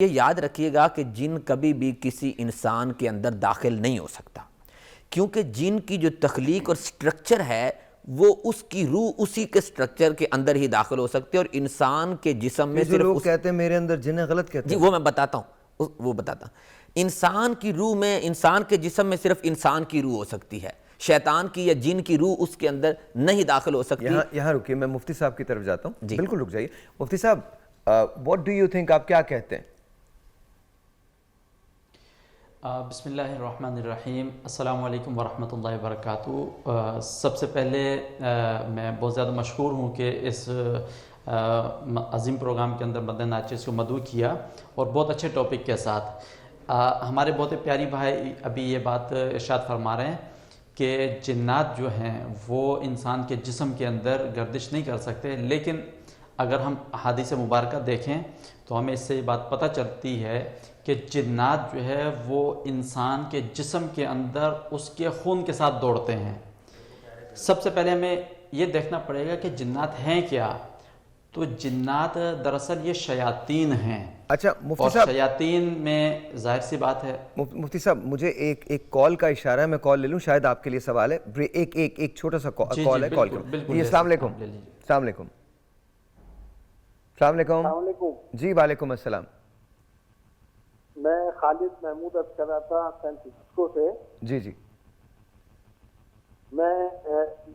یہ یاد رکھیے گا کہ جن کبھی بھی کسی انسان کے اندر داخل نہیں ہو سکتا، کیونکہ جن کی جو تخلیق اور سٹرکچر ہے وہ اس کی روح اسی کے سٹرکچر کے اندر ہی داخل ہو سکتے ہیں، اور انسان کے جسم میں جو لوگ کہتے ہیں میرے اندر جن ہے، غلط کہتے ہیں. جی وہ میں بتاتا ہوں. انسان کی روح میں، انسان کے جسم میں صرف انسان کی روح ہو سکتی ہے، شیطان کی یا جن کی روح اس کے اندر نہیں داخل ہو سکتی. یہاں رکیے، میں مفتی صاحب کی طرف جاتا ہوں. بالکل رک جائیے. مفتی صاحب، what do you think، آپ کیا کہتے ہیں؟ بسم اللہ الرحمن الرحیم. السلام علیکم ورحمۃ اللہ وبرکاتہ. سب سے پہلے میں بہت زیادہ مشکور ہوں کہ اس عظیم پروگرام کے اندر مدن ناچیز کو مدعو کیا، اور بہت اچھے ٹاپک کے ساتھ. ہمارے بہت پیاری بھائی ابھی یہ بات ارشاد فرما رہے ہیں کہ جنات جو ہیں وہ انسان کے جسم کے اندر گردش نہیں کر سکتے، لیکن اگر ہم احادیث مبارکہ دیکھیں تو ہمیں اس سے یہ بات پتہ چلتی ہے کہ جنات جو ہے وہ انسان کے جسم کے اندر اس کے خون کے ساتھ دوڑتے ہیں. سب سے پہلے ہمیں یہ دیکھنا پڑے گا کہ جنات ہیں کیا. تو جنات دراصل یہ شیاطین ہیں. اچھا مفتی اور صاحب، شیاطین میں ظاہر سی بات ہے. مفتی صاحب مجھے ایک کال کا اشارہ ہے، میں کال لے لوں، شاید آپ کے لیے سوال ہے. ایک چھوٹا سا کال ہے، کال کروں. جی السلام علیکم. السلام علیکم. السلام علیکم. جی وعلیکم السلام. میں خالد محمود عرض کر رہا تھا سین فرانسسکو سے. جی میں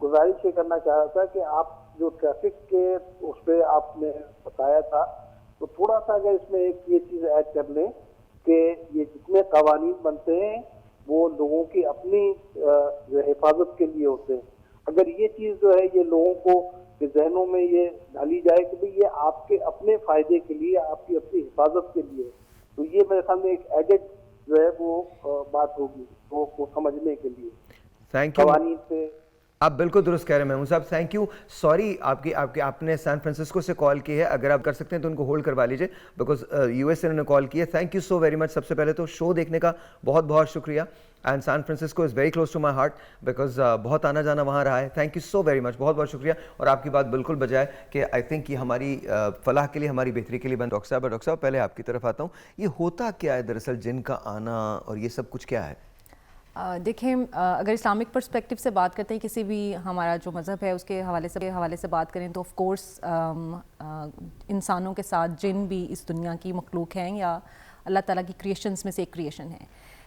گزارش یہ کرنا چاہ رہا تھا کہ آپ جو ٹریفک کے اس پہ آپ نے بتایا تھا، تو تھوڑا سا اگر اس میں ایک یہ چیز ایڈ کر لیں کہ یہ جتنے قوانین بنتے ہیں وہ لوگوں کی اپنی حفاظت کے لیے ہوتے ہیں. اگر یہ چیز جو ہے یہ لوگوں کو کہ ذہنوں میں یہ ڈالی جائے کہ بھئی یہ آپ کے اپنے فائدے کے لیے، آپ کی اپنی حفاظت کے لیے، تو یہ میرے سامنے ایک ایڈٹ جو ہے وہ بات ہوگی وہ سمجھنے کے لیے. Thank you. قوانین سے آپ بالکل درست کہہ رہے ہیں محمود صاحب. Thank you. سوری آپ نے سین فرانسسکو سے کال کی ہے، اگر آپ کر سکتے ہیں تو ان کو ہولڈ کروا لیجئے، بیکاز یو ایس سے انہوں نے کال کی ہے. Thank you so very much. سب سے پہلے تو شو دیکھنے کا بہت بہت شکریہ. And San Francisco is very close to my heart because بہت آنا جانا وہاں رہا ہے. Thank you so very much. بہت بہت شکریہ. اور آپ کی بات بالکل بجائے کہ آئی تھنک یہ ہماری فلاح کے لیے، ہماری بہتری کے لیے بند. ڈاکٹر صاحب پہلے آپ کی طرف آتا ہوں. یہ ہوتا کیا ہے دراصل جن کا آنا اور یہ سب کچھ کیا ہے؟ دیکھیں، اگر اسلامک پرسپیکٹیو سے بات کرتے ہیں، کسی بھی ہمارا جو مذہب ہے اس کے حوالے سے بات کریں تو آف کورس انسانوں کے ساتھ جن بھی اس دنیا کی مخلوق ہیں یا اللہ تعالیٰ کی کریشنز میں سے ایک کریشن ہے.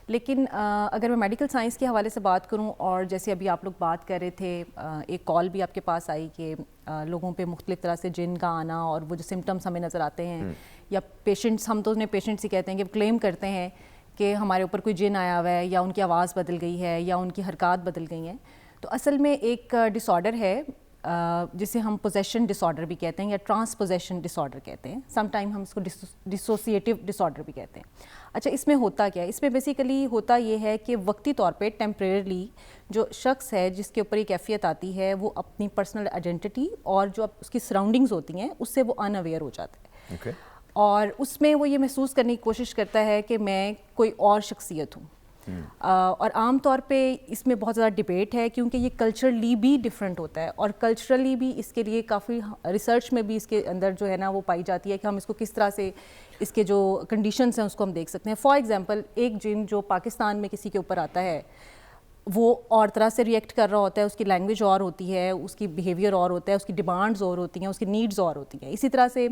لیکن اگر میں میڈیکل سائنس کے حوالے سے بات کروں، اور جیسے ابھی آپ لوگ بات کر رہے تھے، ایک کال بھی آپ کے پاس آئی کہ لوگوں پہ مختلف طرح سے جن کا آنا اور وہ جو سمٹمس ہمیں نظر آتے ہیں، یا پیشنٹس، ہم تو انہیں پیشنٹس ہی کہتے ہیں، کہ کلیم کرتے ہیں کہ ہمارے اوپر کوئی جن آیا ہوا ہے، یا ان کی آواز بدل گئی ہے، یا ان کی حرکات بدل گئی ہیں. تو اصل میں ایک ڈس آرڈر ہے جسے ہم پوزیشن ڈس آرڈر بھی کہتے ہیں، یا ٹرانس پوزیشن ڈس آرڈر کہتے ہیں. سم ٹائم ہم اس کو ڈسوسیٹیو ڈس آرڈر بھی کہتے ہیں. اچھا، اس میں ہوتا کیا ہے؟ اس میں بیسیکلی ہوتا یہ ہے کہ وقتی طور پہ ٹیمپریرلی جو شخص ہے جس کے اوپر یہ کیفیت آتی ہے، وہ اپنی پرسنل آئیڈینٹی اور جو اس کی سراؤنڈنگز ہوتی ہیں اس سے وہ ان اویئر ہو جاتا ہے. اور اس میں وہ یہ محسوس کرنے کی کوشش کرتا ہے کہ میں کوئی اور شخصیت ہوں. اور عام طور پہ اس میں بہت زیادہ ڈبیٹ ہے، کیونکہ یہ کلچرلی بھی ڈفرینٹ ہوتا ہے، اور کلچرلی بھی اس کے لیے کافی ریسرچ میں بھی اس کے اندر جو ہے نا وہ پائی جاتی ہے کہ ہم اس کو کس طرح سے، اس کے جو کنڈیشنز ہیں اس کو ہم دیکھ سکتے ہیں. فار ایگزامپل، ایک جن جو پاکستان میں کسی کے اوپر آتا ہے وہ اور طرح سے ریئیکٹ کر رہا ہوتا ہے، اس کی لینگویج اور ہوتی ہے، اس کی بیہیویئر اور ہوتا ہے، اس کی ڈیمانڈز اور ہوتی ہیں، اس کی نیڈز اور ہوتی ہیں. اسی طرح سے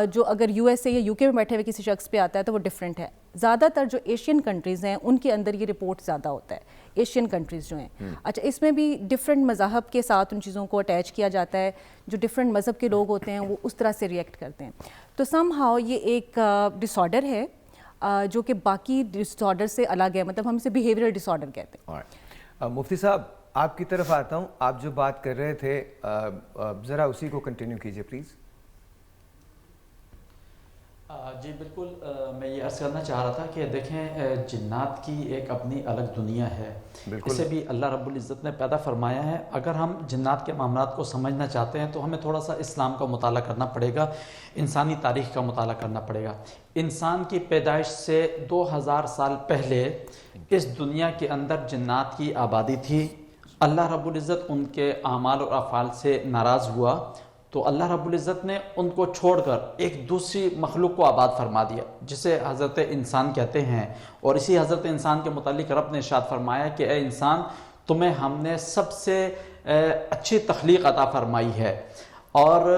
جو اگر یو ایس اے یا یو کے میں بیٹھے ہوئے کسی شخص پہ آتا ہے تو وہ ڈفرینٹ ہے. زیادہ تر جو ایشین کنٹریز ہیں ان کے اندر یہ رپورٹ زیادہ ہوتا ہے، ایشین کنٹریز جو ہیں. اچھا، اس میں بھی ڈفرینٹ مذاہب کے ساتھ ان چیزوں کو اٹیچ کیا جاتا ہے. جو ڈفرینٹ مذہب کے لوگ ہوتے ہیں وہ اس طرح سے ریئیکٹ کرتے ہیں. تو سم ہاؤ یہ ایک ڈس آرڈر ہے جو کہ باقی ڈس آرڈر سے الگ ہے، مطلب ہم اسے بیہیویئرل ڈس آرڈر کہتے ہیں. مفتی صاحب آپ کی طرف آتا ہوں. آپ جو بات کر رہے تھے ذرا اسی کو کنٹینیو کیجئے پلیز. جی بالکل، میں یہ عرض کرنا چاہ رہا تھا کہ دیکھیں، جنات کی ایک اپنی الگ دنیا ہے. اسے بھی اللہ رب العزت نے پیدا فرمایا ہے. اگر ہم جنات کے معاملات کو سمجھنا چاہتے ہیں تو ہمیں تھوڑا سا اسلام کا مطالعہ کرنا پڑے گا، انسانی تاریخ کا مطالعہ کرنا پڑے گا. انسان کی پیدائش سے 2000 سال پہلے اس دنیا کے اندر جنات کی آبادی تھی. اللہ رب العزت ان کے اعمال اور افعال سے ناراض ہوا تو اللہ رب العزت نے ان کو چھوڑ کر ایک دوسری مخلوق کو آباد فرما دیا جسے حضرت انسان کہتے ہیں. اور اسی حضرت انسان کے متعلق رب نے ارشاد فرمایا کہ اے انسان تمہیں ہم نے سب سے اچھی تخلیق عطا فرمائی ہے. اور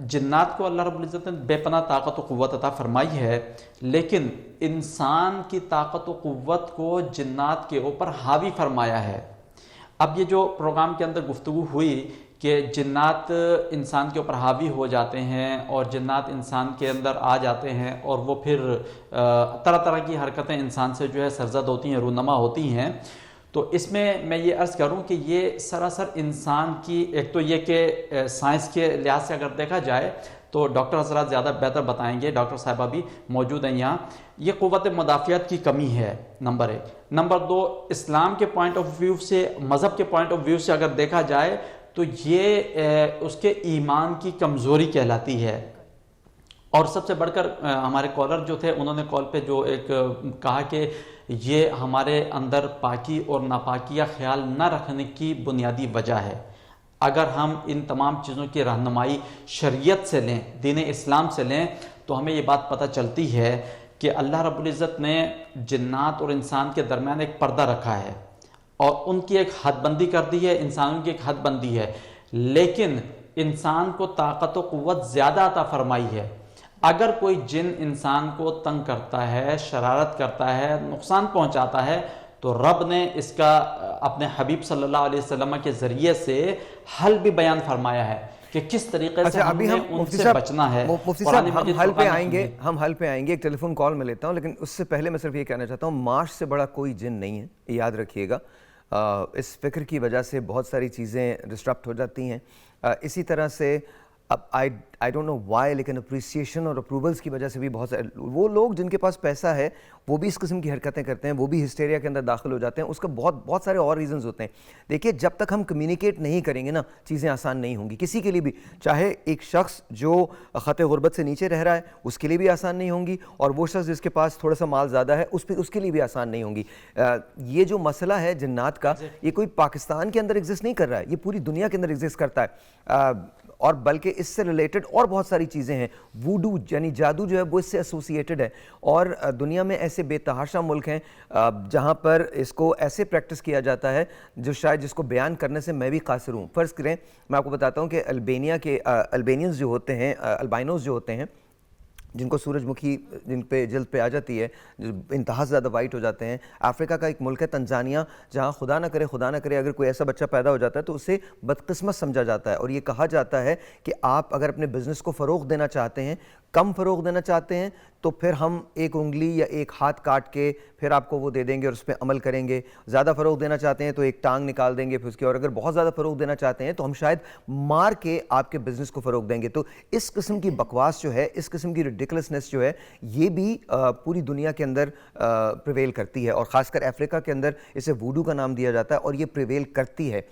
جنات کو اللہ رب العزت نے بے پناہ طاقت و قوت عطا فرمائی ہے، لیکن انسان کی طاقت و قوت کو جنات کے اوپر حاوی فرمایا ہے. اب یہ جو پروگرام کے اندر گفتگو ہوئی کہ جنات انسان کے اوپر حاوی ہو جاتے ہیں اور جنات انسان کے اندر آ جاتے ہیں اور وہ پھر طرح طرح کی حرکتیں انسان سے جو ہے سرزد ہوتی ہیں، رونما ہوتی ہیں. تو اس میں یہ عرض کروں کہ یہ سراسر انسان کی، ایک تو یہ کہ سائنس کے لحاظ سے اگر دیکھا جائے تو ڈاکٹر حضرات زیادہ بہتر بتائیں گے، ڈاکٹر صاحبہ بھی موجود ہیں یہاں، یہ قوت مدافعت کی کمی ہے نمبر 1. نمبر 2 اسلام کے پوائنٹ آف ویو سے، مذہب کے پوائنٹ آف ویو سے اگر دیکھا جائے تو یہ اس کے ایمان کی کمزوری کہلاتی ہے. اور سب سے بڑھ کر ہمارے کالر جو تھے انہوں نے کال پہ جو ایک کہا کہ یہ ہمارے اندر پاکی اور ناپاکیہ خیال نہ رکھنے کی بنیادی وجہ ہے. اگر ہم ان تمام چیزوں کی رہنمائی شریعت سے لیں، دین اسلام سے لیں، تو ہمیں یہ بات پتہ چلتی ہے کہ اللہ رب العزت نے جنات اور انسان کے درمیان ایک پردہ رکھا ہے اور ان کی ایک حد بندی کر دی ہے، انسانوں کی ایک حد بندی ہے، لیکن انسان کو طاقت و قوت زیادہ عطا فرمائی ہے. اگر کوئی جن انسان کو تنگ کرتا ہے، شرارت کرتا ہے، نقصان پہنچاتا ہے، تو رب نے اس کا اپنے حبیب صلی اللہ علیہ وسلم کے ذریعے سے حل بھی بیان فرمایا ہے کہ کس طریقے سے ہم نے ان سے بچنا ہے. مفتی صاحب ہم حل پہ آئیں گے، ایک ٹیلی فون کال میں لیتا ہوں، لیکن اس سے پہلے میں صرف یہ کہنا چاہتا ہوں مارش سے بڑا کوئی جن نہیں ہے، یاد رکھیے گا. اس فکر کی وجہ سے بہت ساری چیزیں ڈسٹرپٹ ہو جاتی ہیں. اسی طرح سے اب آئی ڈونٹ نو وائی، لیکن اپریسیشن اور اپروولس کی وجہ سے بھی بہت سارے وہ لوگ جن کے پاس پیسہ ہے وہ بھی اس قسم کی حرکتیں کرتے ہیں، وہ بھی ہسٹیریا کے اندر داخل ہو جاتے ہیں. اس کا بہت سارے اور ریزنز ہوتے ہیں. دیکھیے جب تک ہم کمیونیکیٹ نہیں کریں گے نا، چیزیں آسان نہیں ہوں گی کسی کے لیے بھی، چاہے ایک شخص جو خط غربت سے نیچے رہ رہا ہے اس کے لیے بھی آسان نہیں ہوں گی، اور وہ شخص جس کے پاس تھوڑا سا مال زیادہ ہے اس کے لیے بھی آسان نہیں ہوں گی. یہ جو مسئلہ ہے جنات کا، یہ کوئی پاکستان کے اندر ایگزسٹ نہیں کر رہا ہے، یہ پوری دنیا کے اندر ایگزسٹ کرتا ہے. اور بلکہ اس سے ریلیٹڈ اور بہت ساری چیزیں ہیں. ووڈو یعنی جادو جو ہے وہ اس سے ایسوسیٹڈ ہے، اور دنیا میں ایسے بے تحاشا ملک ہیں جہاں پر اس کو ایسے پریکٹس کیا جاتا ہے جو شاید جس کو بیان کرنے سے میں بھی قاصر ہوں. فرض کریں میں آپ کو بتاتا ہوں کہ البینینز جو ہوتے ہیں، البائنوز جو ہوتے ہیں، جن کو سورج مکھی جن پہ جلد پہ آ جاتی ہے، جو انتہا سے زیادہ وائٹ ہو جاتے ہیں. افریقہ کا ایک ملک ہے تنزانیہ، جہاں خدا نہ کرے اگر کوئی ایسا بچہ پیدا ہو جاتا ہے تو اسے بدقسمت سمجھا جاتا ہے، اور یہ کہا جاتا ہے کہ آپ اگر اپنے بزنس کو فروغ دینا چاہتے ہیں، کم فروغ دینا چاہتے ہیں، تو پھر ہم ایک انگلی یا ایک ہاتھ کاٹ کے پھر آپ کو وہ دے دیں گے اور اس پہ عمل کریں گے. زیادہ فروغ دینا چاہتے ہیں تو ایک ٹانگ نکال دیں گے پھر اس کی، اور اگر بہت زیادہ فروغ دینا چاہتے ہیں تو ہم شاید مار کے آپ کے بزنس کو فروغ دیں گے. تو اس قسم کی بکواس جو ہے، اس قسم کی ریڈیکلسنس جو ہے، یہ بھی پوری دنیا کے اندر پریویل کرتی ہے، اور خاص کر افریقہ کے اندر اسے ووڈو کا نام دیا جاتا ہے، اور یہ پریویل کرتی ہے.